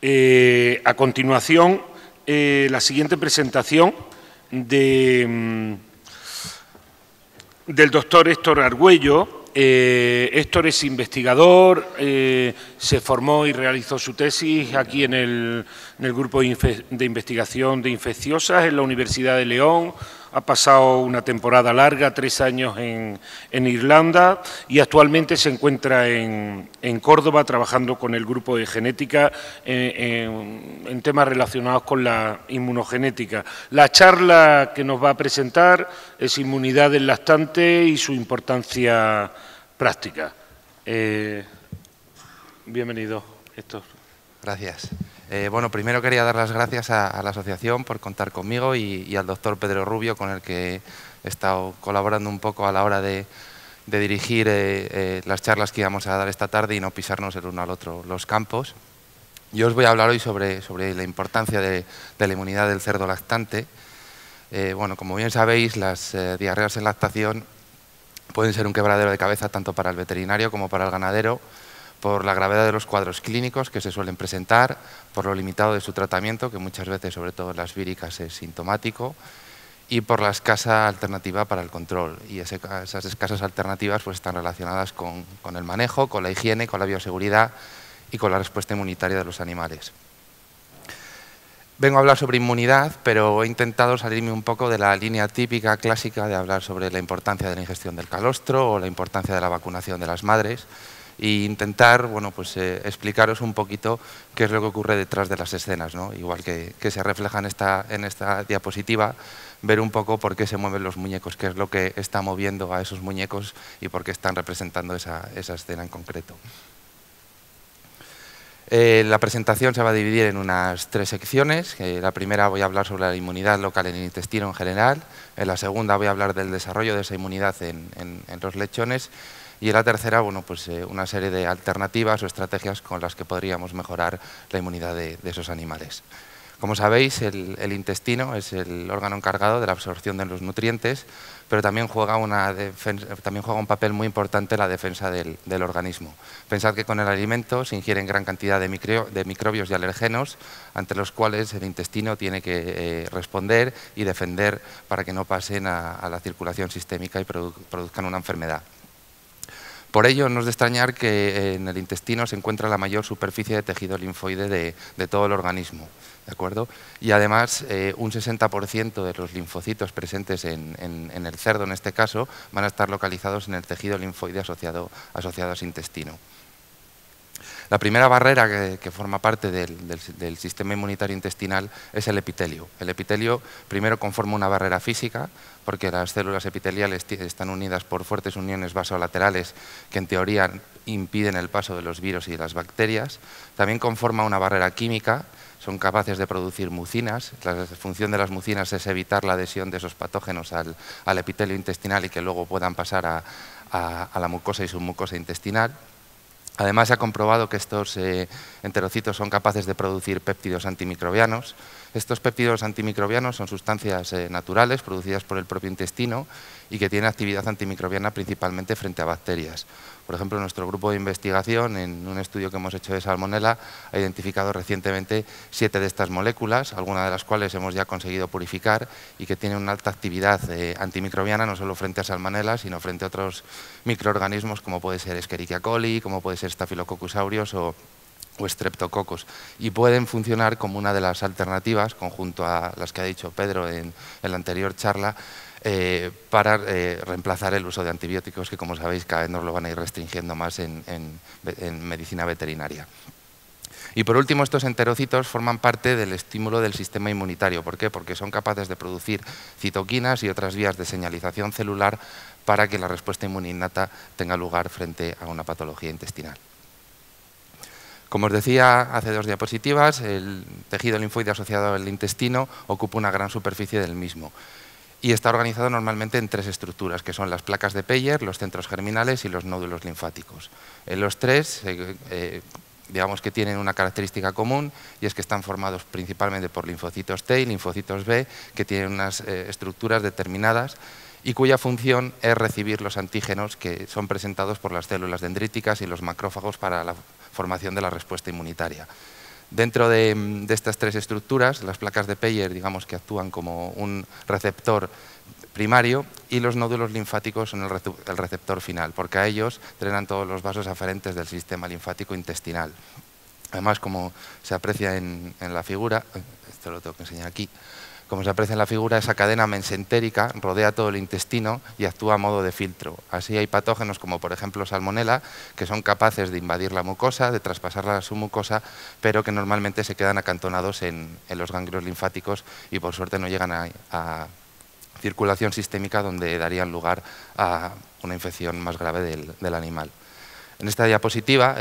A continuación, la siguiente presentación del doctor Héctor Argüello. Héctor es investigador, se formó y realizó su tesis aquí en el grupo de investigación de infecciosas en la Universidad de León. Ha pasado una temporada larga, 3 años en Irlanda, y actualmente se encuentra en Córdoba trabajando con el grupo de genética en temas relacionados con la inmunogenética. La charla que nos va a presentar es Inmunidad del lactante y su importancia práctica. Bienvenido, Héctor. Gracias. Bueno, primero quería dar las gracias a la asociación por contar conmigo y al doctor Pedro Rubio, con el que he estado colaborando un poco a la hora de dirigir las charlas que íbamos a dar esta tarde y no pisarnos el uno al otro los campos. Yo os voy a hablar hoy sobre la importancia de la inmunidad del cerdo lactante. Bueno, como bien sabéis, las diarreas en lactación pueden ser un quebradero de cabeza tanto para el veterinario como para el ganadero, por la gravedad de los cuadros clínicos que se suelen presentar, por lo limitado de su tratamiento, que muchas veces, sobre todo en las víricas, es sintomático, y por la escasa alternativa para el control. Y esas escasas alternativas pues, están relacionadas con el manejo, con la higiene, con la bioseguridad y con la respuesta inmunitaria de los animales. Vengo a hablar sobre inmunidad, pero he intentado salirme un poco de la línea típica, clásica, de hablar sobre la importancia de la ingestión del calostro o la importancia de la vacunación de las madres, e intentar explicaros un poquito qué es lo que ocurre detrás de las escenas, ¿no? Igual que se refleja en esta diapositiva, ver un poco por qué se mueven los muñecos, qué es lo que está moviendo a esos muñecos y por qué están representando esa escena en concreto. La presentación se va a dividir en unas 3 secciones. La primera voy a hablar sobre la inmunidad local en el intestino en general. En la segunda voy a hablar del desarrollo de esa inmunidad en los lechones. Y en la tercera, bueno, pues, una serie de alternativas o estrategias con las que podríamos mejorar la inmunidad de esos animales. Como sabéis, el intestino es el órgano encargado de la absorción de los nutrientes, pero también juega un papel muy importante en la defensa del organismo. Pensad que con el alimento se ingieren gran cantidad de microbios y alergenos, ante los cuales el intestino tiene que responder y defender para que no pasen a la circulación sistémica y produzcan una enfermedad. Por ello, no es de extrañar que en el intestino se encuentra la mayor superficie de tejido linfoide de todo el organismo, ¿de acuerdo? Y además, un 60% de los linfocitos presentes en el cerdo, en este caso, van a estar localizados en el tejido linfoide asociado a ese intestino. La primera barrera que forma parte del sistema inmunitario intestinal es el epitelio. El epitelio primero conforma una barrera física, porque las células epiteliales están unidas por fuertes uniones basolaterales que en teoría impiden el paso de los virus y de las bacterias. También conforma una barrera química, son capaces de producir mucinas. La función de las mucinas es evitar la adhesión de esos patógenos al epitelio intestinal y que luego puedan pasar a la mucosa y submucosa intestinal. Además, se ha comprobado que estos enterocitos son capaces de producir péptidos antimicrobianos. Estos péptidos antimicrobianos son sustancias naturales producidas por el propio intestino y que tienen actividad antimicrobiana principalmente frente a bacterias. Por ejemplo, nuestro grupo de investigación, en un estudio que hemos hecho de salmonela, ha identificado recientemente 7 de estas moléculas, algunas de las cuales hemos ya conseguido purificar y que tienen una alta actividad antimicrobiana, no solo frente a salmonela, sino frente a otros microorganismos como puede ser Escherichia coli, como puede ser Staphylococcus aureus o Streptococcus, y pueden funcionar como una de las alternativas, conjunto a las que ha dicho Pedro en la anterior charla, para reemplazar el uso de antibióticos, que como sabéis cada vez nos lo van a ir restringiendo más en medicina veterinaria. Y por último, estos enterocitos forman parte del estímulo del sistema inmunitario. ¿Por qué? Porque son capaces de producir citoquinas y otras vías de señalización celular para que la respuesta inmuninnata tenga lugar frente a una patología intestinal. Como os decía hace 2 diapositivas, el tejido linfoide asociado al intestino ocupa una gran superficie del mismo y está organizado normalmente en 3 estructuras, que son las placas de Peyer, los centros germinales y los nódulos linfáticos. En los 3, digamos que tienen una característica común, y es que están formados principalmente por linfocitos T y linfocitos B, que tienen unas estructuras determinadas y cuya función es recibir los antígenos que son presentados por las células dendríticas y los macrófagos para la formación de la respuesta inmunitaria. Dentro de estas tres estructuras, las placas de Peyer, digamos que actúan como un receptor primario y los nódulos linfáticos son el receptor final, porque a ellos drenan todos los vasos aferentes del sistema linfático intestinal. Además, como se aprecia en la figura, esto lo tengo que enseñar aquí, como se aprecia en la figura, esa cadena mesentérica rodea todo el intestino y actúa a modo de filtro. Así hay patógenos como por ejemplo Salmonella, que son capaces de invadir la mucosa, de traspasarla a su mucosa, pero que normalmente se quedan acantonados en los ganglios linfáticos y por suerte no llegan a circulación sistémica, donde darían lugar a una infección más grave del animal. En esta diapositiva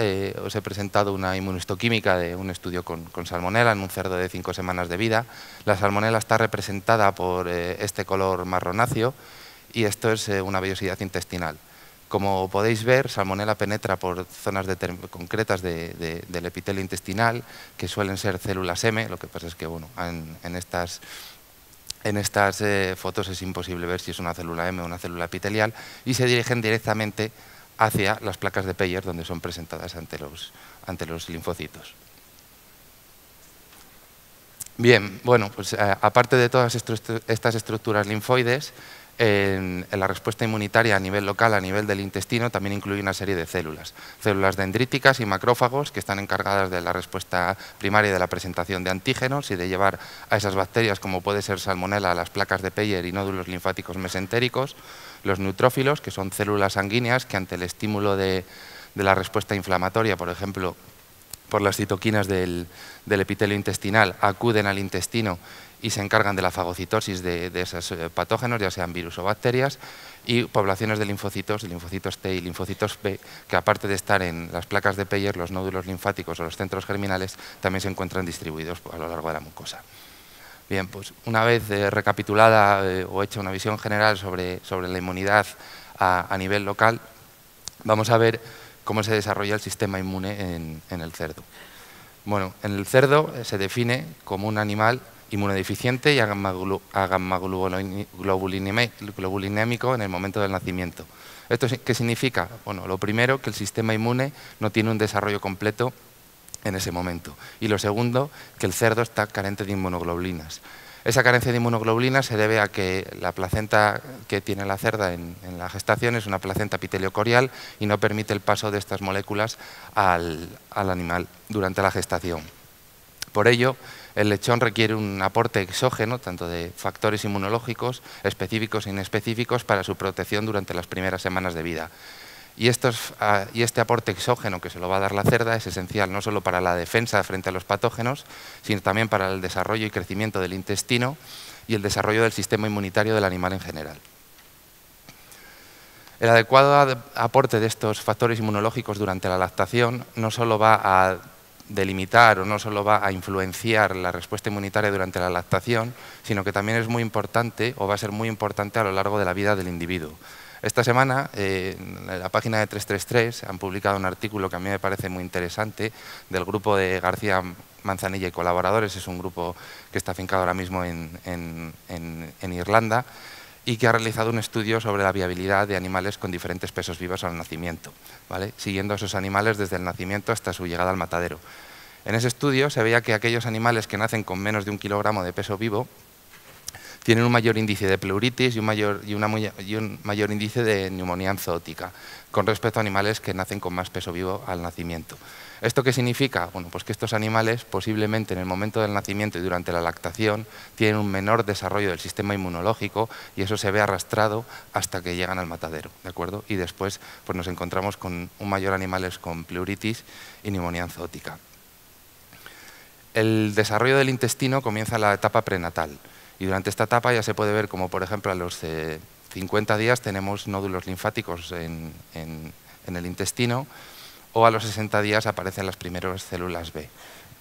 os he presentado una inmunohistoquímica de un estudio con salmonela en un cerdo de 5 semanas de vida. La salmonela está representada por este color marronáceo y esto es una vellosidad intestinal. Como podéis ver, salmonela penetra por zonas concretas del epitelio intestinal, que suelen ser células M. Lo que pasa es que bueno, en estas fotos es imposible ver si es una célula M o una célula epitelial, y se dirigen directamente hacia las placas de Peyer, donde son presentadas ante los linfocitos. Bien, bueno, pues aparte de todas estas estructuras linfoides, en la respuesta inmunitaria a nivel local, a nivel del intestino, también incluye una serie de células. Células dendríticas y macrófagos que están encargadas de la respuesta primaria y de la presentación de antígenos y de llevar a esas bacterias, como puede ser salmonela, a las placas de Peyer y nódulos linfáticos mesentéricos. Los neutrófilos, que son células sanguíneas que ante el estímulo de la respuesta inflamatoria, por ejemplo, por las citoquinas del epitelio intestinal, acuden al intestino y se encargan de la fagocitosis de esos patógenos, ya sean virus o bacterias, y poblaciones de linfocitos T y linfocitos B, que aparte de estar en las placas de Peyer, los nódulos linfáticos o los centros germinales, también se encuentran distribuidos a lo largo de la mucosa. Bien, pues una vez recapitulada o hecha una visión general sobre la inmunidad a nivel local, vamos a ver cómo se desarrolla el sistema inmune en el cerdo. Bueno, en el cerdo se define como un animal inmunodeficiente y agamaglobulinémico en el momento del nacimiento. ¿Esto qué significa? Bueno, lo primero, que el sistema inmune no tiene un desarrollo completo en ese momento. Y lo segundo, que el cerdo está carente de inmunoglobulinas. Esa carencia de inmunoglobulinas se debe a que la placenta que tiene la cerda en la gestación es una placenta epiteliocorial y no permite el paso de estas moléculas al animal durante la gestación. Por ello, el lechón requiere un aporte exógeno, tanto de factores inmunológicos específicos e inespecíficos, para su protección durante las primeras semanas de vida. Y este aporte exógeno que se lo va a dar la cerda es esencial no solo para la defensa frente a los patógenos, sino también para el desarrollo y crecimiento del intestino y el desarrollo del sistema inmunitario del animal en general. El adecuado aporte de estos factores inmunológicos durante la lactación no solo va a delimitar o no solo va a influenciar la respuesta inmunitaria durante la lactación, sino que también es muy importante o va a ser muy importante a lo largo de la vida del individuo. Esta semana, en la página de 333, han publicado un artículo que a mí me parece muy interesante, del grupo de García Manzanilla y colaboradores. Es un grupo que está afincado ahora mismo en Irlanda, y que ha realizado un estudio sobre la viabilidad de animales con diferentes pesos vivos al nacimiento, ¿vale? Siguiendo a esos animales desde el nacimiento hasta su llegada al matadero. En ese estudio se veía que aquellos animales que nacen con menos de 1 kilogramo de peso vivo tienen un mayor índice de pleuritis y un mayor índice de neumonía zoótica con respecto a animales que nacen con más peso vivo al nacimiento. ¿Esto qué significa? Bueno, pues que estos animales posiblemente en el momento del nacimiento y durante la lactación tienen un menor desarrollo del sistema inmunológico, y eso se ve arrastrado hasta que llegan al matadero, ¿de acuerdo? Y después pues nos encontramos con un mayor animales con pleuritis y neumonía zoótica. El desarrollo del intestino comienza en la etapa prenatal. Y durante esta etapa ya se puede ver como, por ejemplo, a los 50 días tenemos nódulos linfáticos en el intestino, o a los 60 días aparecen las primeras células B.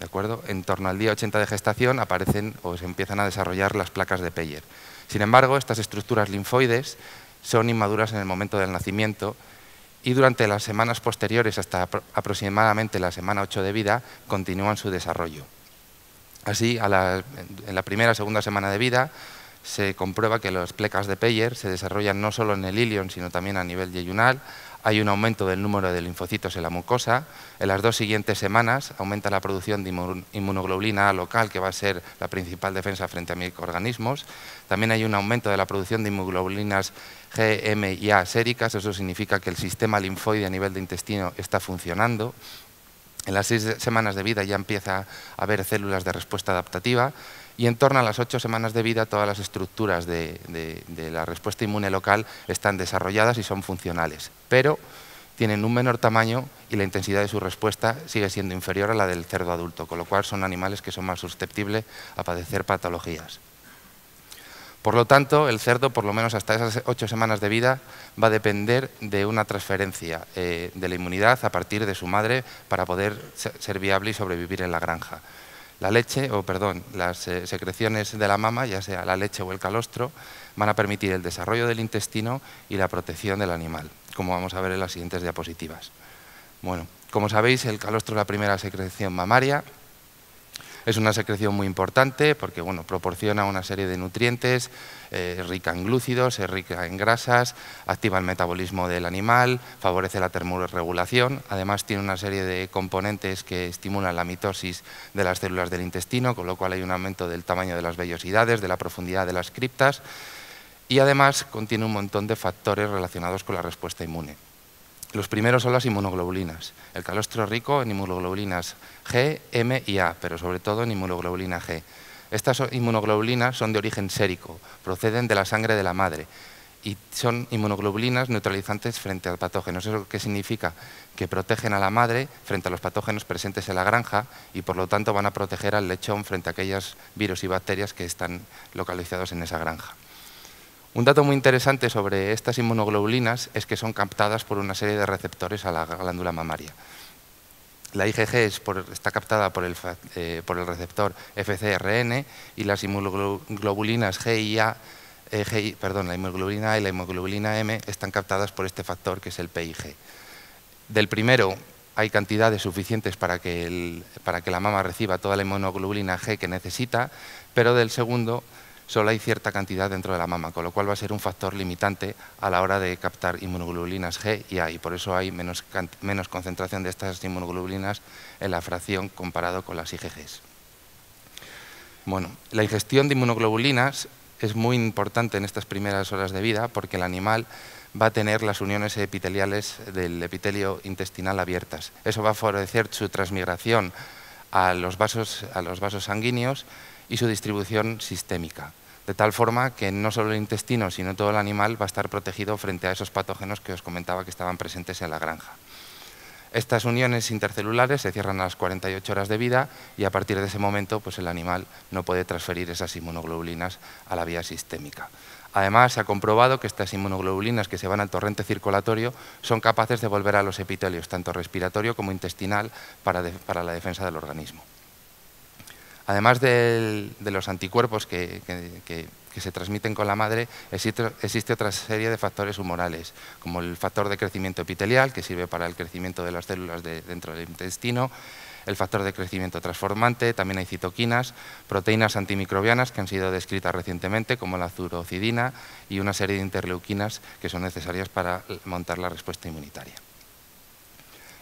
¿De acuerdo? En torno al día 80 de gestación aparecen o se empiezan a desarrollar las placas de Peyer. Sin embargo, estas estructuras linfoides son inmaduras en el momento del nacimiento, y durante las semanas posteriores, hasta aproximadamente la semana 8 de vida, continúan su desarrollo. Así, en la primera o segunda semana de vida, se comprueba que las plecas de Peyer se desarrollan no solo en el ilion, sino también a nivel yeyunal. Hay un aumento del número de linfocitos en la mucosa. En las 2 siguientes semanas aumenta la producción de inmunoglobulina A local, que va a ser la principal defensa frente a microorganismos. También hay un aumento de la producción de inmunoglobulinas G, M y A séricas. Eso significa que el sistema linfoide a nivel de intestino está funcionando. En las 6 semanas de vida ya empieza a haber células de respuesta adaptativa. Y en torno a las 8 semanas de vida todas las estructuras de la respuesta inmune local están desarrolladas y son funcionales, pero tienen un menor tamaño y la intensidad de su respuesta sigue siendo inferior a la del cerdo adulto, con lo cual son animales que son más susceptibles a padecer patologías. Por lo tanto, el cerdo, por lo menos hasta esas 8 semanas de vida, va a depender de una transferencia de la inmunidad a partir de su madre para poder ser viable y sobrevivir en la granja. La leche, las secreciones de la mama, ya sea la leche o el calostro, van a permitir el desarrollo del intestino y la protección del animal, como vamos a ver en las siguientes diapositivas. Bueno, como sabéis, el calostro es la primera secreción mamaria. Es una secreción muy importante porque proporciona una serie de nutrientes, es rica en glúcidos, es rica en grasas, activa el metabolismo del animal, favorece la termorregulación. Además, tiene una serie de componentes que estimulan la mitosis de las células del intestino, con lo cual hay un aumento del tamaño de las vellosidades, de la profundidad de las criptas. Y además contiene un montón de factores relacionados con la respuesta inmune. Los primeros son las inmunoglobulinas. El calostro es rico en inmunoglobulinas G, M y A, pero sobre todo en inmunoglobulina G. Estas inmunoglobulinas son de origen sérico, proceden de la sangre de la madre y son inmunoglobulinas neutralizantes frente a patógenos. ¿Eso qué significa? Que protegen a la madre frente a los patógenos presentes en la granja y por lo tanto van a proteger al lechón frente a aquellos virus y bacterias que están localizados en esa granja. Un dato muy interesante sobre estas inmunoglobulinas es que son captadas por una serie de receptores a la glándula mamaria. La IgG está captada por el receptor FcRn y las inmunoglobulinas la inmunoglobulina A y la inmunoglobulina M están captadas por este factor que es el PIG. Del primero hay cantidades suficientes para que la mama reciba toda la inmunoglobulina G que necesita, pero del segundo solo hay cierta cantidad dentro de la mama, con lo cual va a ser un factor limitante a la hora de captar inmunoglobulinas G y A, y por eso hay menos concentración de estas inmunoglobulinas en la fracción comparado con las IgGs. Bueno, la ingestión de inmunoglobulinas es muy importante en estas primeras horas de vida porque el animal va a tener las uniones epiteliales del epitelio intestinal abiertas. Eso va a favorecer su transmigración a los vasos sanguíneos y su distribución sistémica, de tal forma que no solo el intestino, sino todo el animal va a estar protegido frente a esos patógenos que os comentaba que estaban presentes en la granja. Estas uniones intercelulares se cierran a las 48 horas de vida y a partir de ese momento pues el animal no puede transferir esas inmunoglobulinas a la vía sistémica. Además, se ha comprobado que estas inmunoglobulinas que se van al torrente circulatorio son capaces de volver a los epitelios, tanto respiratorio como intestinal, para la defensa del organismo. Además de los anticuerpos que se transmiten con la madre, existe otra serie de factores humorales, como el factor de crecimiento epitelial, que sirve para el crecimiento de las células dentro del intestino, el factor de crecimiento transformante, también hay citoquinas, proteínas antimicrobianas que han sido descritas recientemente, como la zurocidina, y una serie de interleuquinas que son necesarias para montar la respuesta inmunitaria.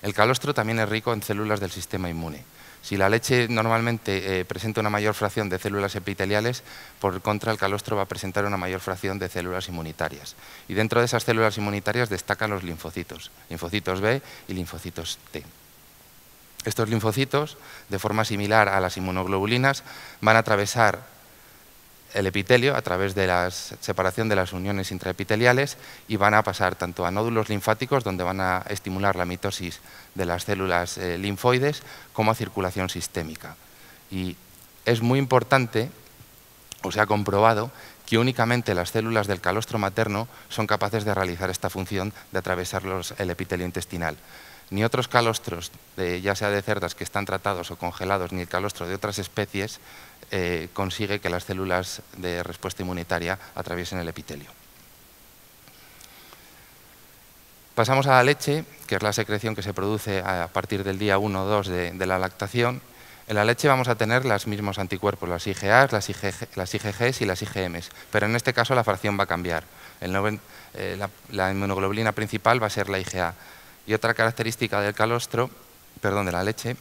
El calostro también es rico en células del sistema inmune. Si la leche normalmente presenta una mayor fracción de células epiteliales, por contra el calostro va a presentar una mayor fracción de células inmunitarias. Y dentro de esas células inmunitarias destacan los linfocitos B y linfocitos T. Estos linfocitos, de forma similar a las inmunoglobulinas, van a atravesar el epitelio a través de la separación de las uniones intraepiteliales y van a pasar tanto a nódulos linfáticos, donde van a estimular la mitosis de las células linfoides, como a circulación sistémica. Y es muy importante, o se ha comprobado, que únicamente las células del calostro materno son capaces de realizar esta función de atravesar el epitelio intestinal. Ni otros calostros, ya sea de cerdas que están tratados o congelados, ni el calostro de otras especies, consigue que las células de respuesta inmunitaria atraviesen el epitelio. Pasamos a la leche, que es la secreción que se produce a partir del día 1 o 2 de la lactación. En la leche vamos a tener los mismos anticuerpos, las IgAs, las IgGs y las IgMs, pero en este caso la fracción va a cambiar. La inmunoglobulina principal va a ser la IgA. Y otra característica del calostro, perdón, de la leche,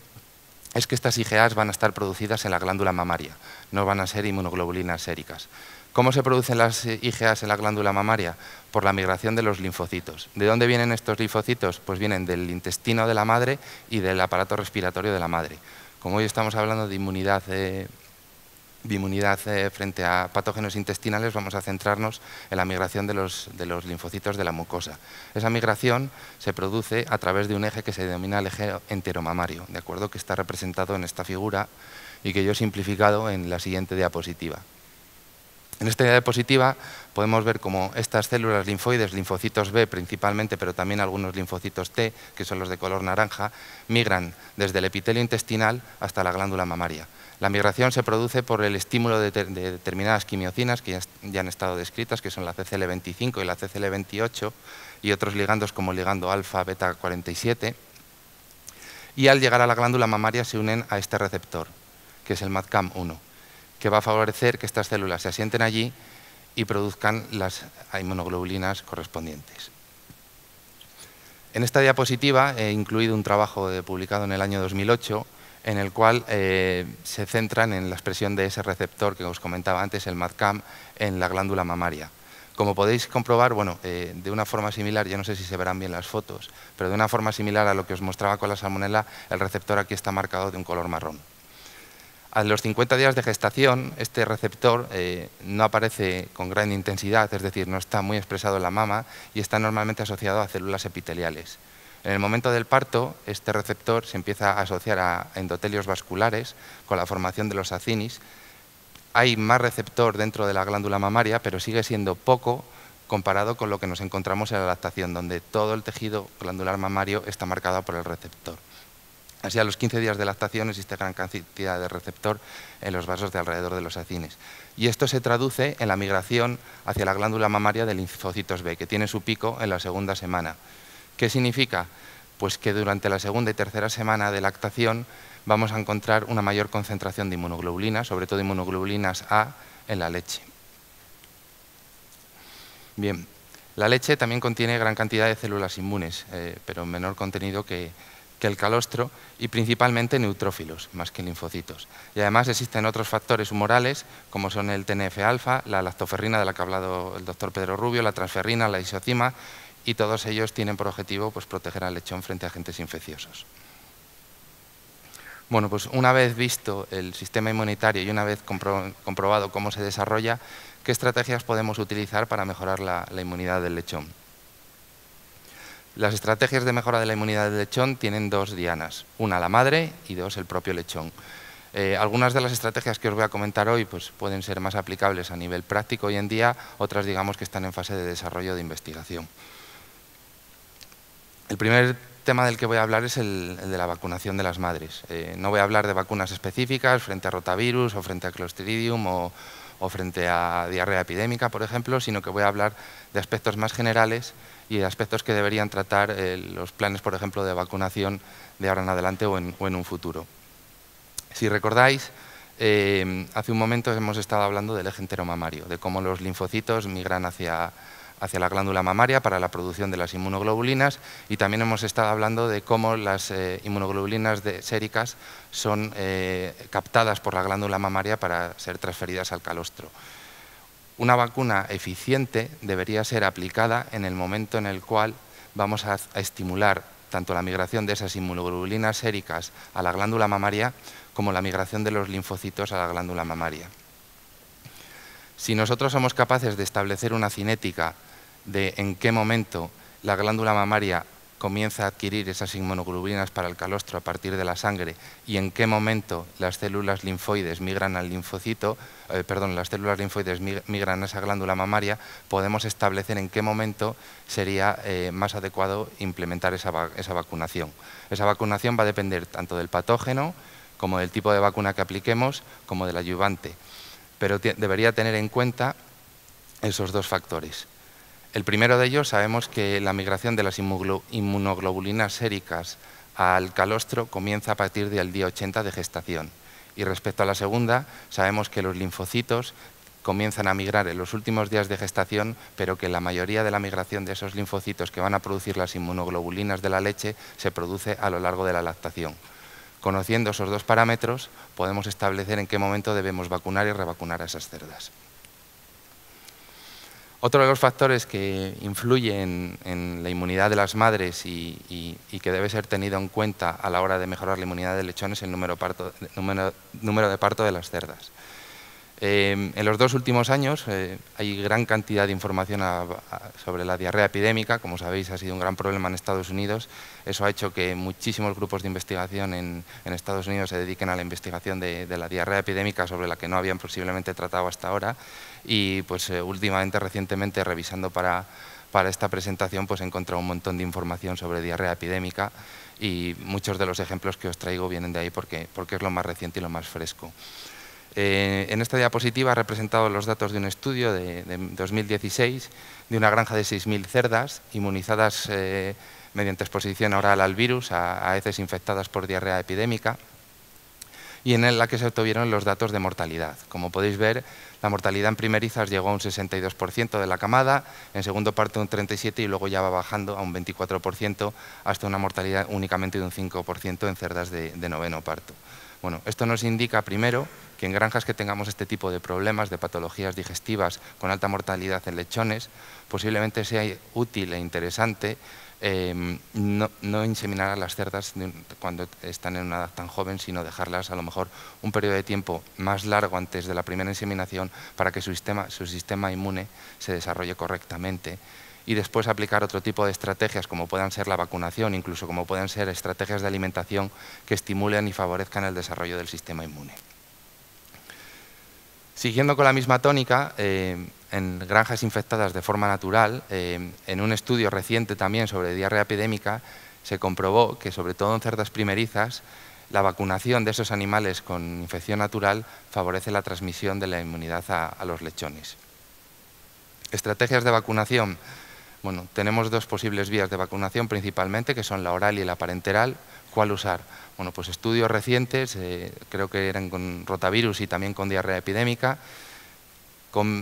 es que estas IgAs van a estar producidas en la glándula mamaria, no van a ser inmunoglobulinas séricas. ¿Cómo se producen las IgAs en la glándula mamaria? Por la migración de los linfocitos. ¿De dónde vienen estos linfocitos? Pues vienen del intestino de la madre y del aparato respiratorio de la madre. Como hoy estamos hablando de inmunidad frente a patógenos intestinales, vamos a centrarnos en la migración de los linfocitos de la mucosa. Esa migración se produce a través de un eje que se denomina el eje enteromamario, ¿de acuerdo? Que está representado en esta figura y que yo he simplificado en la siguiente diapositiva. En esta diapositiva podemos ver cómo estas células linfoides, linfocitos B principalmente, pero también algunos linfocitos T, que son los de color naranja, migran desde el epitelio intestinal hasta la glándula mamaria. La migración se produce por el estímulo de determinadas quimiocinas que ya han estado descritas, que son la CCL25 y la CCL28, y otros ligandos como el ligando alfa, beta 47, y al llegar a la glándula mamaria se unen a este receptor, que es el MADCAM1, que va a favorecer que estas células se asienten allí y produzcan las inmunoglobulinas correspondientes. En esta diapositiva he incluido un trabajo publicado en el año 2008 en el cual se centran en la expresión de ese receptor que os comentaba antes, el MADCAM, en la glándula mamaria. Como podéis comprobar, bueno, de una forma similar, yo no sé si se verán bien las fotos, pero de una forma similar a lo que os mostraba con la salmonela, el receptor aquí está marcado de un color marrón. A los 50 días de gestación, este receptor no aparece con gran intensidad, es decir, no está muy expresado en la mama y está normalmente asociado a células epiteliales. En el momento del parto, este receptor se empieza a asociar a endotelios vasculares con la formación de los acinis. Hay más receptor dentro de la glándula mamaria, pero sigue siendo poco comparado con lo que nos encontramos en la lactación, donde todo el tejido glandular mamario está marcado por el receptor. Así, a los 15 días de lactación existe gran cantidad de receptor en los vasos de alrededor de los acines. Y esto se traduce en la migración hacia la glándula mamaria de linfocitos B, que tiene su pico en la segunda semana. ¿Qué significa? Pues que durante la segunda y tercera semana de lactación vamos a encontrar una mayor concentración de inmunoglobulinas, sobre todo inmunoglobulinas A, en la leche. Bien, la leche también contiene gran cantidad de células inmunes, pero en menor contenido que el calostro, y principalmente neutrófilos, más que linfocitos. Y además existen otros factores humorales, como son el TNF-alfa, la lactoferrina de la que ha hablado el doctor Pedro Rubio, la transferrina, la isocima, y todos ellos tienen por objetivo pues, proteger al lechón frente a agentes infecciosos. Bueno, pues una vez visto el sistema inmunitario y una vez comprobado cómo se desarrolla, ¿qué estrategias podemos utilizar para mejorar la inmunidad del lechón? Las estrategias de mejora de la inmunidad del lechón tienen dos dianas, una la madre y dos el propio lechón. Algunas de las estrategias que os voy a comentar hoy pues, pueden ser más aplicables a nivel práctico hoy en día, otras digamos que están en fase de desarrollo de investigación. El primer tema del que voy a hablar es el de la vacunación de las madres. No voy a hablar de vacunas específicas frente a rotavirus o frente a Clostridium o frente a diarrea epidémica, por ejemplo, sino que voy a hablar de aspectos más generales y de aspectos que deberían tratar los planes, por ejemplo, de vacunación de ahora en adelante o en un futuro. Si recordáis, hace un momento hemos estado hablando del eje enteromamario, de cómo los linfocitos migran hacia la glándula mamaria para la producción de las inmunoglobulinas, y también hemos estado hablando de cómo las inmunoglobulinas séricas son captadas por la glándula mamaria para ser transferidas al calostro. Una vacuna eficiente debería ser aplicada en el momento en el cual vamos a estimular tanto la migración de esas inmunoglobulinas séricas a la glándula mamaria como la migración de los linfocitos a la glándula mamaria. Si nosotros somos capaces de establecer una cinética de en qué momento la glándula mamaria comienza a adquirir esas inmunoglobulinas para el calostro a partir de la sangre y en qué momento las células linfoides migran al linfocito, las células linfoides migran a esa glándula mamaria, podemos establecer en qué momento sería más adecuado implementar esa vacunación. Esa vacunación va a depender tanto del patógeno como del tipo de vacuna que apliquemos, como del adyuvante, pero debería tener en cuenta esos dos factores. El primero de ellos, sabemos que la migración de las inmunoglobulinas séricas al calostro comienza a partir del día 80 de gestación. Y respecto a la segunda, sabemos que los linfocitos comienzan a migrar en los últimos días de gestación, pero que la mayoría de la migración de esos linfocitos que van a producir las inmunoglobulinas de la leche se produce a lo largo de la lactación. Conociendo esos dos parámetros, podemos establecer en qué momento debemos vacunar y revacunar a esas cerdas. Otro de los factores que influye en la inmunidad de las madres y que debe ser tenido en cuenta a la hora de mejorar la inmunidad del lechón es el número de parto de las cerdas. En los 2 últimos años hay gran cantidad de información sobre la diarrea epidémica. Como sabéis, ha sido un gran problema en Estados Unidos. Eso ha hecho que muchísimos grupos de investigación en Estados Unidos se dediquen a la investigación de la diarrea epidémica, sobre la que no habían posiblemente tratado hasta ahora. Y pues últimamente, recientemente, revisando para esta presentación, pues he encontrado un montón de información sobre diarrea epidémica y muchos de los ejemplos que os traigo vienen de ahí porque es lo más reciente y lo más fresco. En esta diapositiva he representado los datos de un estudio de 2016 de una granja de 6.000 cerdas inmunizadas mediante exposición oral al virus a heces infectadas por diarrea epidémica, y en la que se obtuvieron los datos de mortalidad. Como podéis ver, la mortalidad en primerizas llegó a un 62% de la camada, en segundo parto un 37% y luego ya va bajando a un 24% hasta una mortalidad únicamente de un 5% en cerdas de noveno parto. Bueno, esto nos indica, primero, que en granjas que tengamos este tipo de problemas, de patologías digestivas con alta mortalidad en lechones, posiblemente sea útil e interesante no inseminar a las cerdas cuando están en una edad tan joven, sino dejarlas a lo mejor un periodo de tiempo más largo antes de la primera inseminación para que su sistema inmune se desarrolle correctamente, y después aplicar otro tipo de estrategias como puedan ser la vacunación, incluso como pueden ser estrategias de alimentación que estimulen y favorezcan el desarrollo del sistema inmune. Siguiendo con la misma tónica, en granjas infectadas de forma natural, en un estudio reciente también sobre diarrea epidémica, se comprobó que, sobre todo en cerdas primerizas, la vacunación de esos animales con infección natural favorece la transmisión de la inmunidad a los lechones. Estrategias de vacunación. Bueno, tenemos 2 posibles vías de vacunación principalmente, que son la oral y la parenteral. ¿Cuál usar? Bueno, pues estudios recientes, creo que eran con rotavirus y también con diarrea epidémica,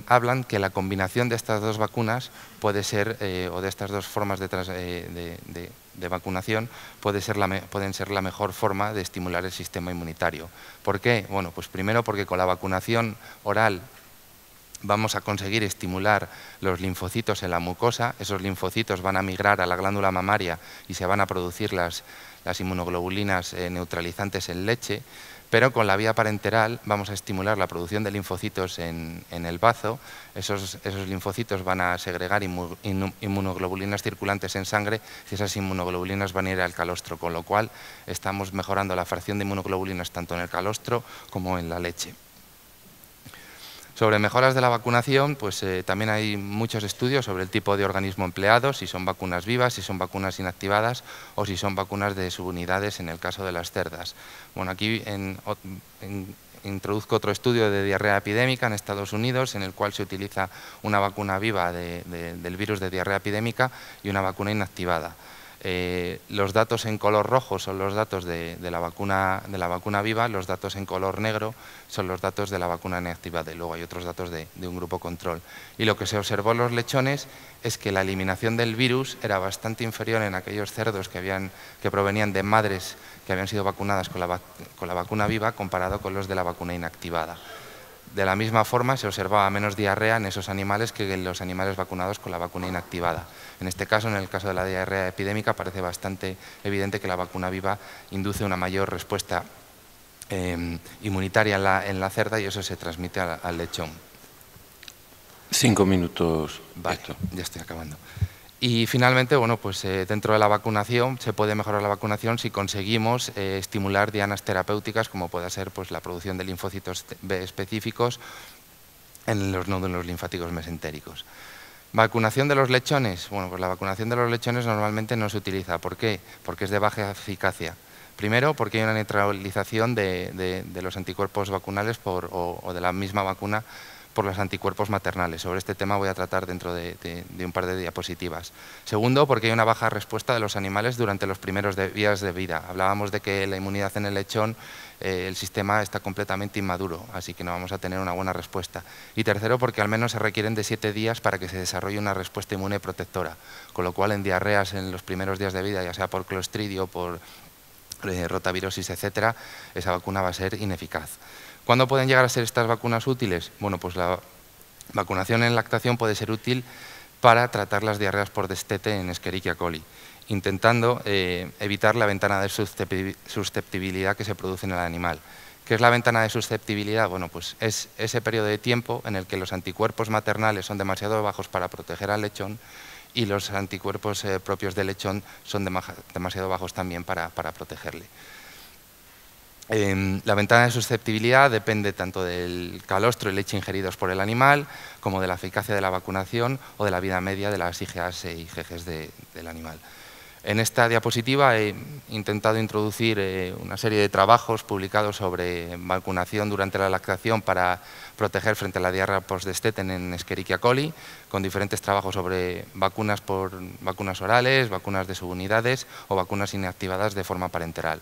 hablan que la combinación de estas 2 vacunas puede ser, o de estas 2 formas de vacunación, pueden ser la mejor forma de estimular el sistema inmunitario. ¿Por qué? Bueno, pues primero porque con la vacunación oral vamos a conseguir estimular los linfocitos en la mucosa. Esos linfocitos van a migrar a la glándula mamaria y se van a producir las inmunoglobulinas neutralizantes en leche, pero con la vía parenteral vamos a estimular la producción de linfocitos en el bazo. Esos linfocitos van a segregar inmunoglobulinas circulantes en sangre y esas inmunoglobulinas van a ir al calostro, con lo cual estamos mejorando la fracción de inmunoglobulinas tanto en el calostro como en la leche. Sobre mejoras de la vacunación, pues también hay muchos estudios sobre el tipo de organismo empleado, si son vacunas vivas, si son vacunas inactivadas o si son vacunas de subunidades en el caso de las cerdas. Bueno, aquí introduzco otro estudio de diarrea epidémica en Estados Unidos, en el cual se utiliza una vacuna viva del virus de diarrea epidémica y una vacuna inactivada. Los datos en color rojo son los datos de la vacuna viva, los datos en color negro son los datos de la vacuna inactivada, y luego hay otros datos de un grupo control. Y lo que se observó en los lechones es que la eliminación del virus era bastante inferior en aquellos cerdos que provenían de madres que habían sido vacunadas con la vacuna viva, comparado con los de la vacuna inactivada. De la misma forma, se observaba menos diarrea en esos animales que en los animales vacunados con la vacuna inactivada. En este caso, en el caso de la diarrea epidémica, parece bastante evidente que la vacuna viva induce una mayor respuesta inmunitaria en la cerda, y eso se transmite al lechón. 5 minutos. Vale, ya estoy acabando. Y finalmente, bueno, pues dentro de la vacunación se puede mejorar la vacunación si conseguimos estimular dianas terapéuticas, como puede ser pues la producción de linfocitos B específicos en los nódulos linfáticos mesentéricos. ¿Vacunación de los lechones? Bueno, pues la vacunación de los lechones normalmente no se utiliza. ¿Por qué? Porque es de baja eficacia. Primero, porque hay una neutralización de los anticuerpos vacunales o de la misma vacuna por los anticuerpos maternales. Sobre este tema voy a tratar dentro de un par de diapositivas. Segundo, porque hay una baja respuesta de los animales durante los primeros días de vida. Hablábamos de que la inmunidad en el lechón, el sistema está completamente inmaduro, así que no vamos a tener una buena respuesta. Y tercero, porque al menos se requieren de 7 días para que se desarrolle una respuesta inmune protectora, con lo cual en diarreas en los primeros días de vida, ya sea por clostridio, por rotavirosis, etcétera, esa vacuna va a ser ineficaz. ¿Cuándo pueden llegar a ser estas vacunas útiles? Bueno, pues la vacunación en lactación puede ser útil para tratar las diarreas por destete en Escherichia coli, intentando evitar la ventana de susceptibilidad que se produce en el animal. ¿Qué es la ventana de susceptibilidad? Bueno, pues es ese periodo de tiempo en el que los anticuerpos maternales son demasiado bajos para proteger al lechón y los anticuerpos propios del lechón son demasiado bajos también para protegerle. La ventana de susceptibilidad depende tanto del calostro y leche ingeridos por el animal, como de la eficacia de la vacunación o de la vida media de las IgAs e IgGs del animal. En esta diapositiva he intentado introducir una serie de trabajos publicados sobre vacunación durante la lactación para proteger frente a la diarrea postdestete en Escherichia coli, con diferentes trabajos sobre vacunas orales, vacunas de subunidades o vacunas inactivadas de forma parenteral.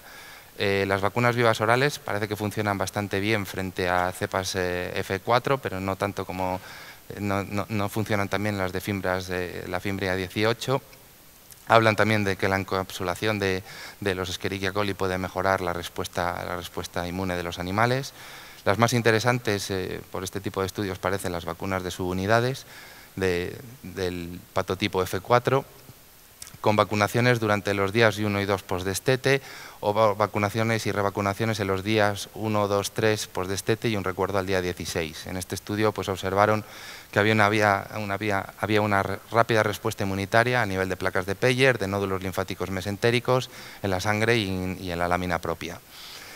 Las vacunas vivas orales parece que funcionan bastante bien frente a cepas F4, pero no tanto como no funcionan también las de fimbras de la Fimbria 18. Hablan también de que la encapsulación de los Escherichia coli puede mejorar la respuesta inmune de los animales. Las más interesantes por este tipo de estudios parecen las vacunas de subunidades del patotipo F4, con vacunaciones durante los días 1 y 2 postdestete o vacunaciones y revacunaciones en los días 1, 2, 3 postdestete y un recuerdo al día 16. En este estudio pues, observaron que había una rápida respuesta inmunitaria a nivel de placas de Peyer, de nódulos linfáticos mesentéricos, en la sangre y en la lámina propia.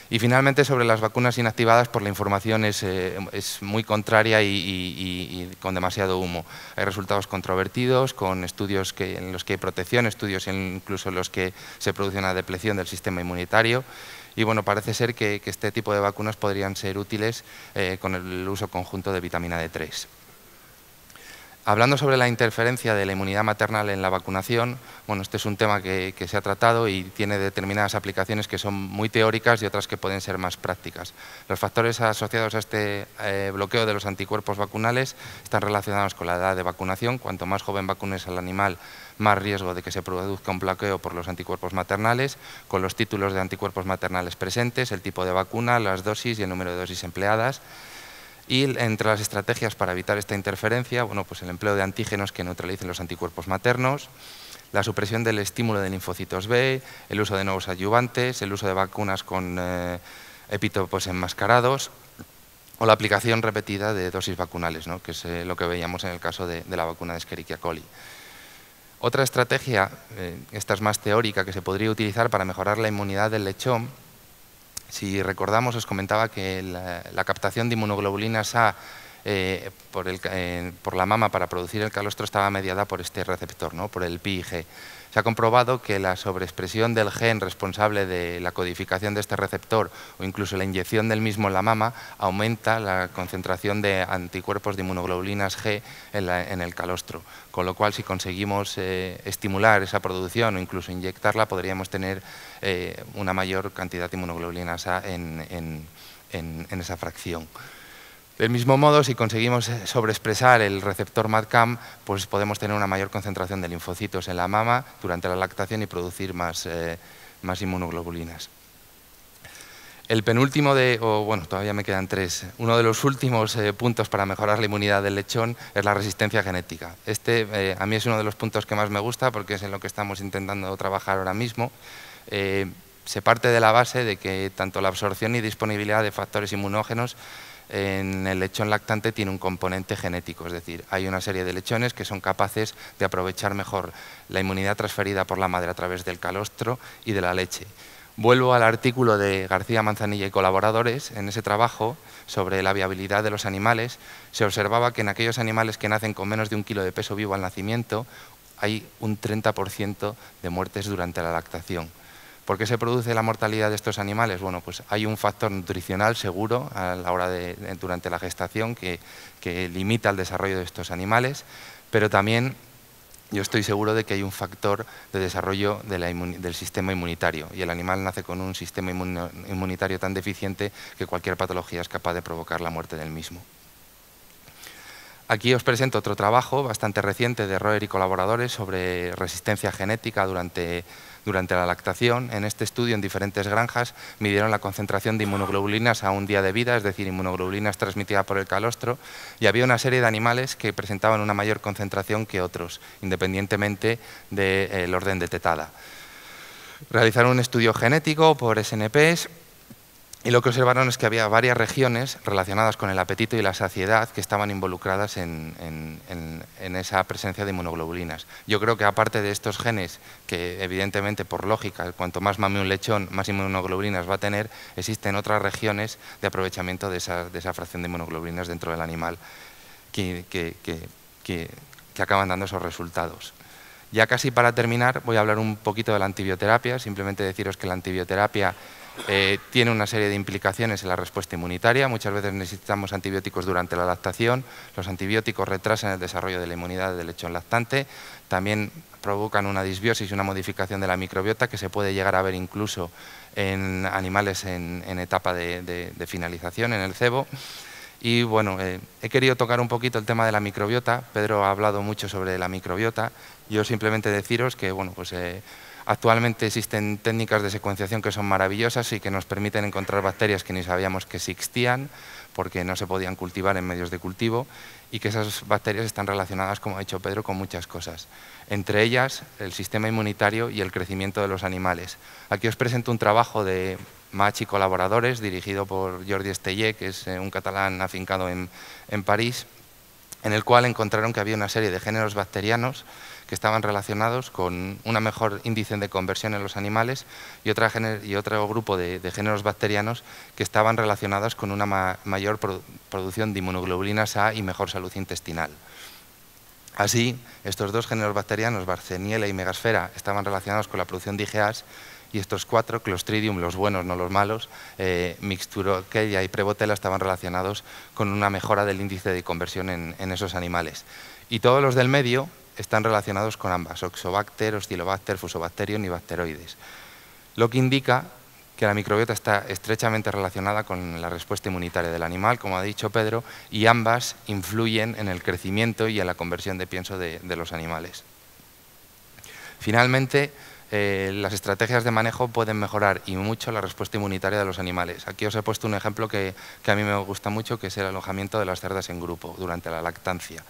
Y finalmente, sobre las vacunas inactivadas, pues la información es muy contraria y con demasiado humo. Hay resultados controvertidos, con estudios en los que hay protección, estudios incluso en los que se produce una depleción del sistema inmunitario. Y bueno, parece ser que este tipo de vacunas podrían ser útiles con el uso conjunto de vitamina D3. Hablando sobre la interferencia de la inmunidad maternal en la vacunación, bueno, este es un tema que se ha tratado y tiene determinadas aplicaciones que son muy teóricas y otras que pueden ser más prácticas. Los factores asociados a este bloqueo de los anticuerpos vacunales están relacionados con la edad de vacunación. Cuanto más joven vacunes al animal, más riesgo de que se produzca un bloqueo por los anticuerpos maternales, con los títulos de anticuerpos maternales presentes, el tipo de vacuna, las dosis y el número de dosis empleadas. Y entre las estrategias para evitar esta interferencia, bueno, pues el empleo de antígenos que neutralicen los anticuerpos maternos, la supresión del estímulo de linfocitos B, el uso de nuevos adyuvantes, el uso de vacunas con epitopos enmascarados o la aplicación repetida de dosis vacunales, ¿no? Que es lo que veíamos en el caso de la vacuna de Escherichia coli. Otra estrategia, esta es más teórica, que se podría utilizar para mejorar la inmunidad del lechón. Si recordamos, os comentaba que la captación de inmunoglobulinas A por la mama para producir el calostro estaba mediada por este receptor, ¿no? Por el PIG. Se ha comprobado que la sobreexpresión del gen responsable de la codificación de este receptor o incluso la inyección del mismo en la mama aumenta la concentración de anticuerpos de inmunoglobulinas G en el calostro, con lo cual si conseguimos estimular esa producción o incluso inyectarla podríamos tener una mayor cantidad de inmunoglobulinas A en esa fracción. Del mismo modo, si conseguimos sobreexpresar el receptor MADCAM, pues podemos tener una mayor concentración de linfocitos en la mama durante la lactación y producir más inmunoglobulinas. El penúltimo todavía me quedan 3. Uno de los últimos puntos para mejorar la inmunidad del lechón es la resistencia genética. A mí es uno de los puntos que más me gusta porque es en lo que estamos intentando trabajar ahora mismo. Se parte de la base de que tanto la absorción y disponibilidad de factores inmunógenos en el lechón lactante tiene un componente genético, es decir, hay una serie de lechones que son capaces de aprovechar mejor la inmunidad transferida por la madre a través del calostro y de la leche. Vuelvo al artículo de García Manzanilla y colaboradores. En ese trabajo sobre la viabilidad de los animales se observaba que en aquellos animales que nacen con menos de 1 kilo de peso vivo al nacimiento hay un 30% de muertes durante la lactación. ¿Por qué se produce la mortalidad de estos animales? Bueno, pues hay un factor nutricional seguro a la hora durante la gestación que limita el desarrollo de estos animales, pero también yo estoy seguro de que hay un factor de desarrollo del sistema inmunitario, y el animal nace con un sistema inmunitario tan deficiente que cualquier patología es capaz de provocar la muerte del mismo. Aquí os presento otro trabajo bastante reciente de Roer y colaboradores sobre resistencia genética durante la lactación. En este estudio, en diferentes granjas, midieron la concentración de inmunoglobulinas a un día de vida, es decir, inmunoglobulinas transmitidas por el calostro, y había una serie de animales que presentaban una mayor concentración que otros, independientemente del orden de tetada. Realizaron un estudio genético por SNPs, y lo que observaron es que había varias regiones relacionadas con el apetito y la saciedad que estaban involucradas en esa presencia de inmunoglobulinas. Yo creo que aparte de estos genes, que evidentemente por lógica, cuanto más mame un lechón, más inmunoglobulinas va a tener, existen otras regiones de aprovechamiento de esa fracción de inmunoglobulinas dentro del animal que acaban dando esos resultados. Ya casi para terminar voy a hablar un poquito de la antibioterapia, simplemente deciros que la antibioterapia tiene una serie de implicaciones en la respuesta inmunitaria. Muchas veces necesitamos antibióticos durante la lactación. Los antibióticos retrasan el desarrollo de la inmunidad del lechón lactante. También provocan una disbiosis y una modificación de la microbiota que se puede llegar a ver incluso en animales en etapa de finalización, en el cebo. Y bueno, he querido tocar un poquito el tema de la microbiota. Pedro ha hablado mucho sobre la microbiota. Yo simplemente deciros que bueno, pues actualmente existen técnicas de secuenciación que son maravillosas y que nos permiten encontrar bacterias que ni sabíamos que existían porque no se podían cultivar en medios de cultivo, y que esas bacterias están relacionadas, como ha dicho Pedro, con muchas cosas. Entre ellas, el sistema inmunitario y el crecimiento de los animales. Aquí os presento un trabajo de Mach y colaboradores dirigido por Jordi Estellé, que es un catalán afincado en París, en el cual encontraron que había una serie de géneros bacterianos que estaban relacionados con un mejor índice de conversión en los animales y otro grupo de géneros bacterianos que estaban relacionados con una mayor producción de inmunoglobulinas A y mejor salud intestinal. Así, estos dos géneros bacterianos, Barceniella y Megasfera, estaban relacionados con la producción de IgAs, y estos cuatro, Clostridium, los buenos, no los malos, Mixturoquedia y Prevotella, estaban relacionados con una mejora del índice de conversión en esos animales. Y todos los del medio están relacionados con ambas, Oxobacter, Oscillobacter, Fusobacterium y Bacteroides. Lo que indica que la microbiota está estrechamente relacionada con la respuesta inmunitaria del animal, como ha dicho Pedro, y ambas influyen en el crecimiento y en la conversión de pienso de los animales. Finalmente, las estrategias de manejo pueden mejorar y mucho la respuesta inmunitaria de los animales. Aquí os he puesto un ejemplo que a mí me gusta mucho, que es el alojamiento de las cerdas en grupo durante la lactancia.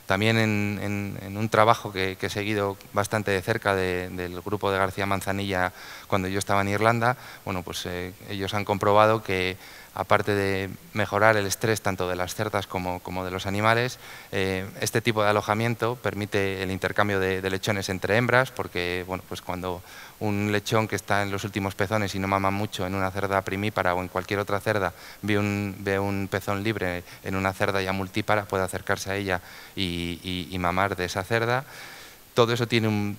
También en un trabajo que he seguido bastante de cerca del grupo de García Manzanilla cuando yo estaba en Irlanda, bueno, pues ellos han comprobado que aparte de mejorar el estrés tanto de las cerdas como de los animales, este tipo de alojamiento permite el intercambio de lechones entre hembras, porque bueno, pues cuando un lechón que está en los últimos pezones y no mama mucho en una cerda primípara o en cualquier otra cerda, ve un pezón libre en una cerda ya multípara, puede acercarse a ella y mamar de esa cerda. Todo eso tiene un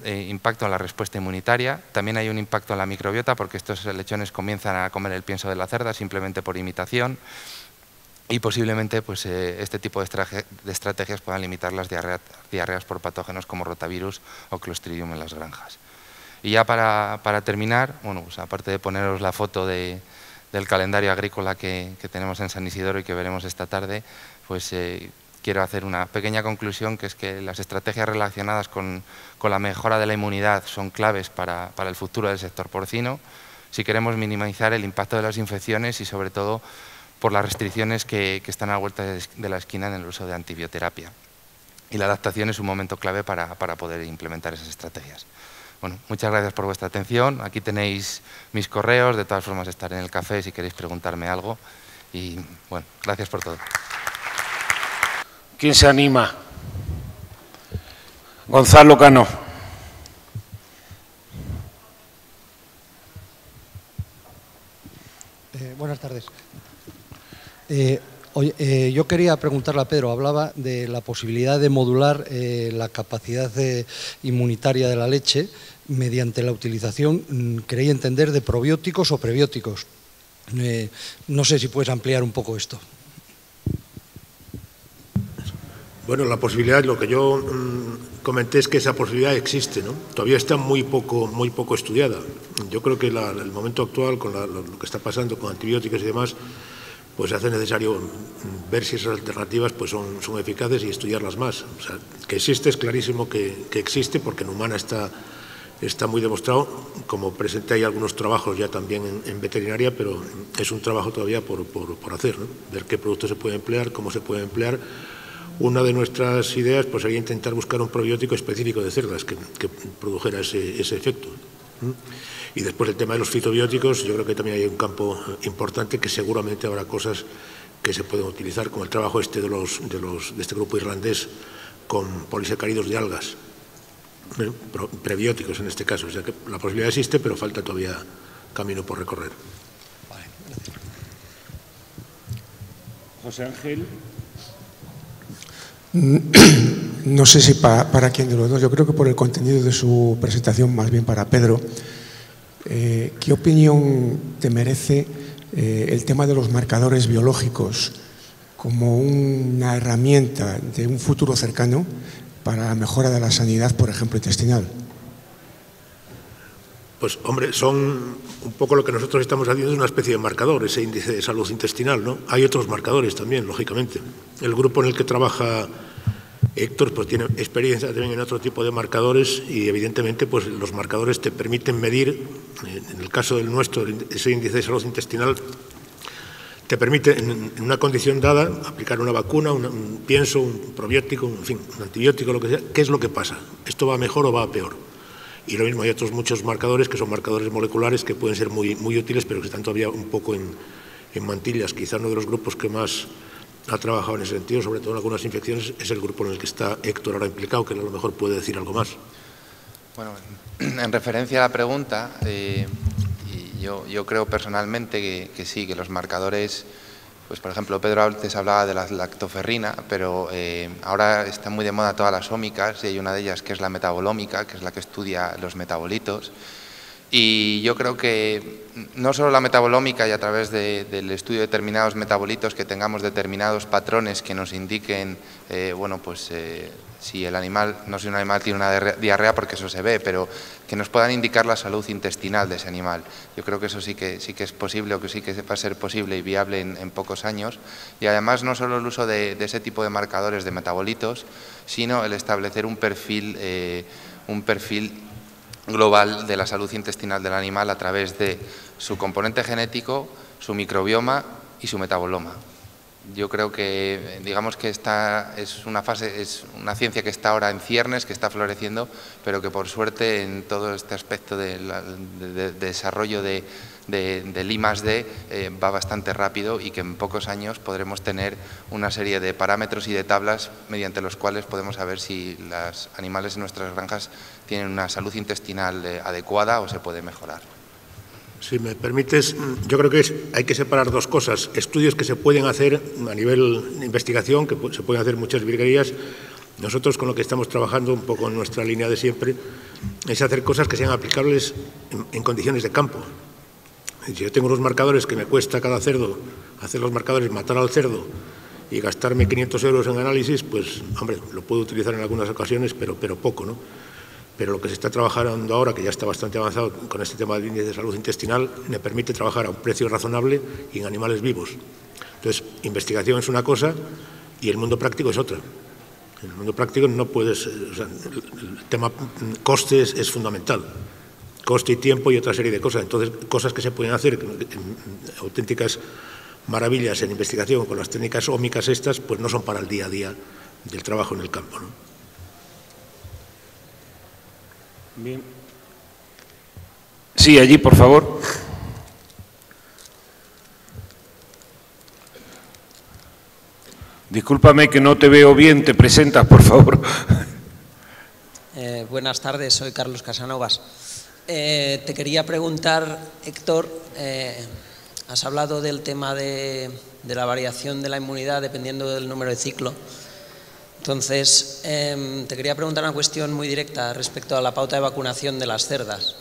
impacto en la respuesta inmunitaria. También hay un impacto en la microbiota, porque estos lechones comienzan a comer el pienso de la cerda simplemente por imitación, y posiblemente pues, este tipo de estrategias puedan limitar las diarreas por patógenos como rotavirus o Clostridium en las granjas. Y ya para terminar, bueno, pues aparte de poneros la foto del calendario agrícola que tenemos en San Isidoro y que veremos esta tarde, pues quiero hacer una pequeña conclusión, que es que las estrategias relacionadas con la mejora de la inmunidad son claves para el futuro del sector porcino, si queremos minimizar el impacto de las infecciones y sobre todo por las restricciones que están a la vuelta de la esquina en el uso de antibioterapia. Y la adaptación es un momento clave para poder implementar esas estrategias. Bueno, muchas gracias por vuestra atención. Aquí tenéis mis correos, de todas formas estaré en el café si queréis preguntarme algo. Y bueno, gracias por todo. ¿Quién se anima? Gonzalo Cano. Buenas tardes. Yo quería preguntarle a Pedro, hablaba de la posibilidad de modular la capacidad inmunitaria de la leche, mediante la utilización, creí entender, de probióticos o prebióticos. No sé si puedes ampliar un poco esto. Bueno, la posibilidad, lo que yo comenté es que esa posibilidad existe, ¿no? Todavía está muy poco estudiada. Yo creo que el momento actual, con lo que está pasando con antibióticos y demás, pues hace necesario ver si esas alternativas pues son eficaces y estudiarlas más. O sea, que existe es clarísimo que existe, porque en humana está muy demostrado, como presenté ahí algunos trabajos ya también en veterinaria, pero es un trabajo todavía por hacer, ¿no? Ver qué productos se puede emplear, cómo se puede emplear. Una de nuestras ideas pues sería intentar buscar un probiótico específico de cerdas que produjera ese efecto. Y después el tema de los fitobióticos, yo creo que también hay un campo importante que seguramente habrá cosas que se pueden utilizar, como el trabajo de este grupo irlandés con polisacáridos de algas, prebióticos en este caso. O sea que la posibilidad existe, pero falta todavía camino por recorrer. Vale, gracias. José Ángel. No sé si para quién de los dos, yo creo que por el contenido de su presentación, más bien para Pedro. ¿Qué opinión te merece el tema de los marcadores biológicos como una herramienta de un futuro cercano para la mejora de la sanidad, por ejemplo, intestinal? Pues, hombre, son un poco lo que nosotros estamos haciendo, es una especie de marcador, ese índice de salud intestinal, ¿no? Hay otros marcadores también, lógicamente. El grupo en el que trabaja Héctor pues tiene experiencia también en otro tipo de marcadores y, evidentemente, pues los marcadores te permiten medir, en el caso del nuestro, ese índice de salud intestinal, te permite, en una condición dada, aplicar una vacuna, un pienso, un probiótico, en fin, un antibiótico, lo que sea. ¿Qué es lo que pasa? ¿Esto va mejor o va peor? Y lo mismo, hay otros muchos marcadores que son marcadores moleculares que pueden ser muy útiles, pero que están todavía un poco en mantillas. Quizá uno de los grupos que más ha trabajado en ese sentido, sobre todo en algunas infecciones, es el grupo en el que está Héctor ahora implicado, que a lo mejor puede decir algo más. Bueno, en referencia a la pregunta, yo creo personalmente que sí, que los marcadores, pues por ejemplo, Pedro antes hablaba de la lactoferrina, pero ahora está muy de moda todas las ómicas, y hay una de ellas que es la metabolómica, que es la que estudia los metabolitos. Y yo creo que no solo la metabolómica, y a través del estudio de determinados metabolitos, que tengamos determinados patrones que nos indiquen, si el animal, no sé si un animal tiene una diarrea, porque eso se ve, pero que nos puedan indicar la salud intestinal de ese animal. Yo creo que eso sí que es posible, o que sí que va a ser posible y viable en pocos años. Y además no solo el uso de ese tipo de marcadores de metabolitos, sino el establecer un perfil global de la salud intestinal del animal a través de su componente genético, su microbioma y su metaboloma. Yo creo que, digamos que esta es una ciencia que está ahora en ciernes, que está floreciendo, pero que por suerte en todo este aspecto de desarrollo del I+D va bastante rápido, y que en pocos años podremos tener una serie de parámetros y de tablas mediante los cuales podemos saber si los animales en nuestras granjas tienen una salud intestinal adecuada o se puede mejorar. Si me permites, yo creo que hay que separar dos cosas. Estudios que se pueden hacer a nivel de investigación, que se pueden hacer muchas virguerías. Nosotros con lo que estamos trabajando, un poco en nuestra línea de siempre, es hacer cosas que sean aplicables en condiciones de campo. Si yo tengo unos marcadores que me cuesta cada cerdo, hacer los marcadores, matar al cerdo y gastarme 500 euros en análisis, pues, hombre, lo puedo utilizar en algunas ocasiones, pero poco, ¿no? Pero lo que se está trabajando ahora, que ya está bastante avanzado con este tema del índice de salud intestinal, me permite trabajar a un precio razonable y en animales vivos. Entonces, investigación es una cosa y el mundo práctico es otra. En el mundo práctico no puedes, o sea, el tema costes es fundamental. Coste y tiempo y otra serie de cosas. Entonces, cosas que se pueden hacer, auténticas maravillas en investigación con las técnicas ómicas estas, pues no son para el día a día del trabajo en el campo, ¿no? Bien. Sí, allí, por favor. Discúlpame que no te veo bien, te presentas, por favor. Buenas tardes, soy Carlos Casanovas. Te quería preguntar, Héctor, has hablado del tema de la variación de la inmunidad dependiendo del número de ciclo. Entonces, te quería preguntar una cuestión muy directa respecto a la pauta de vacunación de las cerdas.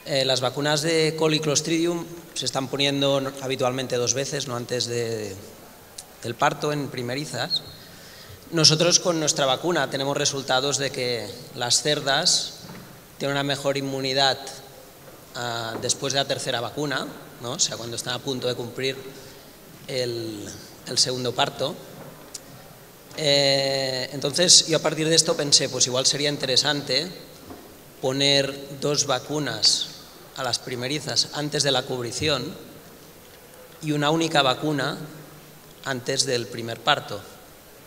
Las vacunas de coli y clostridium se están poniendo habitualmente 2 veces, no antes del parto, en primerizas. Nosotros con nuestra vacuna tenemos resultados de que las cerdas tienen una mejor inmunidad después de la tercera vacuna, ¿no? O sea, cuando están a punto de cumplir el segundo parto. Entonces, yo a partir de esto pensé, pues igual sería interesante poner 2 vacunas a las primerizas antes de la cubrición y una única vacuna antes del primer parto.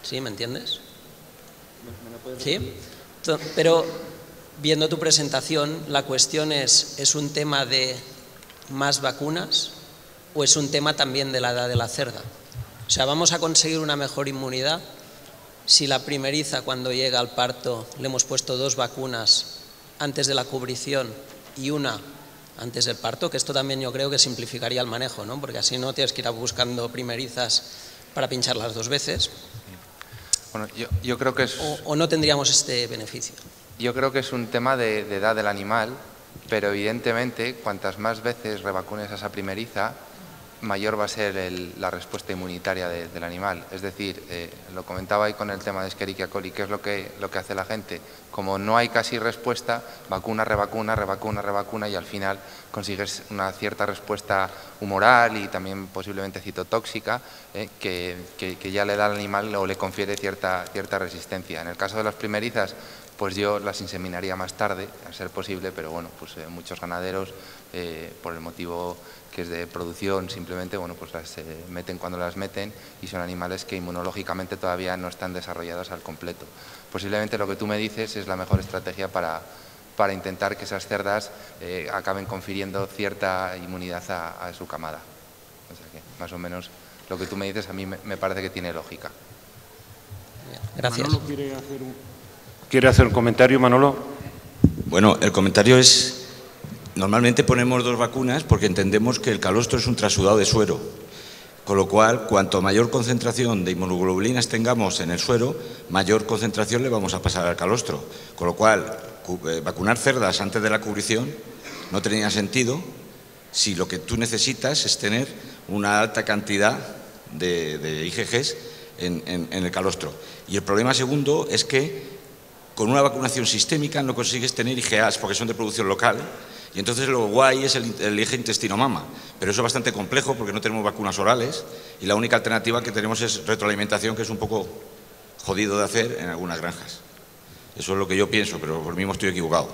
¿Sí? ¿Me entiendes? ¿Sí? Pero viendo tu presentación, la cuestión ¿es un tema de más vacunas o es un tema también de la edad de la cerda? O sea, ¿vamos a conseguir una mejor inmunidad si la primeriza, cuando llega al parto, le hemos puesto 2 vacunas antes de la cubrición y una antes del parto? Que esto también yo creo que simplificaría el manejo, ¿no? Porque así no tienes que ir buscando primerizas para pincharlas 2 veces. Bueno, yo creo que es... ¿O no tendríamos este beneficio? Yo creo que es un tema de edad del animal, pero evidentemente cuantas más veces revacunes a esa primeriza, mayor va a ser la respuesta inmunitaria del animal. Es decir, lo comentaba ahí con el tema de Escherichia coli, ¿qué es lo que hace la gente? Como no hay casi respuesta, vacuna, revacuna y al final consigues una cierta respuesta humoral y también posiblemente citotóxica que ya le da al animal o le confiere cierta resistencia. En el caso de las primerizas, pues yo las inseminaría más tarde, a ser posible, pero bueno, pues muchos ganaderos, por el motivo que es de producción, simplemente, bueno, pues las meten cuando las meten y son animales que inmunológicamente todavía no están desarrollados al completo. Posiblemente lo que tú me dices es la mejor estrategia para intentar que esas cerdas acaben confiriendo cierta inmunidad a su camada. O sea que, más o menos, lo que tú me dices a mí me parece que tiene lógica. Gracias. Manolo quiere hacer un comentario, Manolo. Bueno, el comentario es... Normalmente ponemos 2 vacunas porque entendemos que el calostro es un trasudado de suero, con lo cual, cuanto mayor concentración de inmunoglobulinas tengamos en el suero, mayor concentración le vamos a pasar al calostro. Con lo cual, vacunar cerdas antes de la cubrición no tenía sentido si lo que tú necesitas es tener una alta cantidad de IgGs en el calostro. Y el problema segundo es que con una vacunación sistémica no consigues tener IgAs porque son de producción local. Y entonces lo guay es el eje intestino-mama, pero eso es bastante complejo porque no tenemos vacunas orales y la única alternativa que tenemos es retroalimentación, que es un poco jodido de hacer en algunas granjas. Eso es lo que yo pienso, pero por mí mismo estoy equivocado.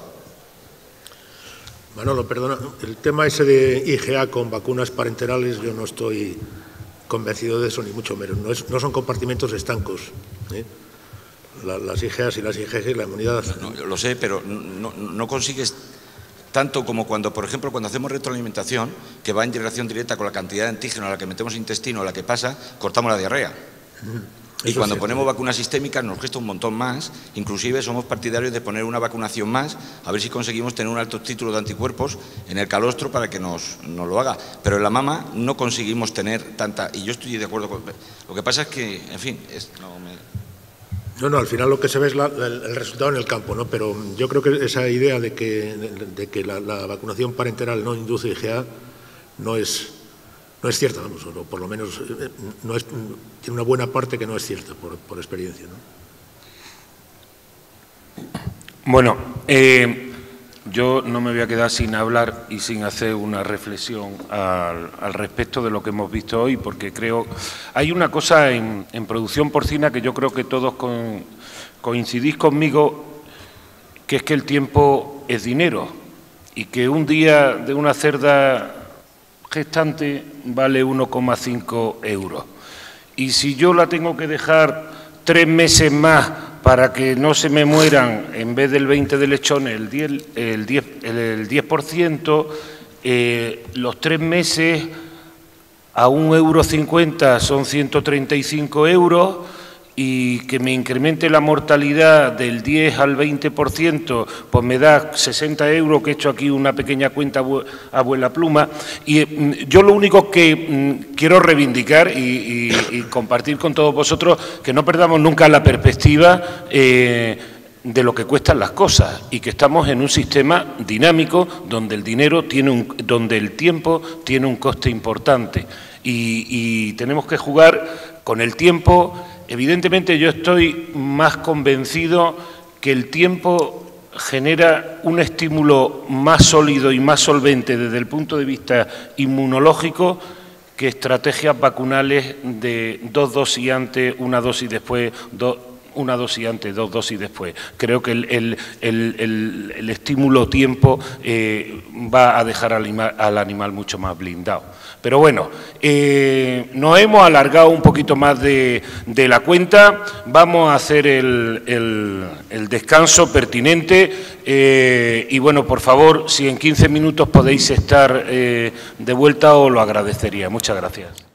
Manolo, perdona, el tema ese de IgA con vacunas parenterales, yo no estoy convencido de eso, ni mucho menos. No son compartimentos estancos, ¿eh? Las IgAs y las IgG, la inmunidad... No, lo sé, pero no consigues... Tanto como cuando, por ejemplo, cuando hacemos retroalimentación, que va en relación directa con la cantidad de antígeno a la que metemos intestino, a la que pasa, cortamos la diarrea. Y cuando ponemos vacunas sistémicas nos cuesta un montón más, inclusive somos partidarios de poner una vacunación más, a ver si conseguimos tener un alto título de anticuerpos en el calostro para que nos lo haga. Pero en la mama no conseguimos tener tanta, y yo estoy de acuerdo con... Lo que pasa es que, en fin, No, al final lo que se ve es el resultado en el campo, ¿no? Pero yo creo que esa idea de que la vacunación parenteral no induce IgA no es cierta, vamos, o por lo menos tiene una buena parte que no es cierta por experiencia, ¿no? Bueno, yo no me voy a quedar sin hablar y sin hacer una reflexión al respecto de lo que hemos visto hoy, porque creo... Hay una cosa en producción porcina que yo creo que todos coincidís conmigo, que es que el tiempo es dinero y que un día de una cerda gestante vale 1,5 euros. Y si yo la tengo que dejar 3 meses más para que no se me mueran, en vez del 20 de lechones, el 10%, los 3 meses a 1,50 € son 135 euros y que me incremente la mortalidad del 10 al 20%, pues me da 60 euros, que he hecho aquí una pequeña cuenta a vuela pluma. Y yo lo único que quiero reivindicar y compartir con todos vosotros, que no perdamos nunca la perspectiva de lo que cuestan las cosas, y que estamos en un sistema dinámico donde el dinero donde el tiempo tiene un coste importante, y tenemos que jugar con el tiempo. Evidentemente yo estoy más convencido que el tiempo genera un estímulo más sólido y más solvente desde el punto de vista inmunológico que estrategias vacunales de 2 dosis antes, 1 dosis después, 1 dosis antes, 2 dosis después. Creo que el estímulo tiempo va a dejar al animal mucho más blindado. Pero bueno, nos hemos alargado un poquito más de la cuenta. Vamos a hacer el descanso pertinente y bueno, por favor, si en 15 minutos podéis estar de vuelta, os lo agradecería. Muchas gracias.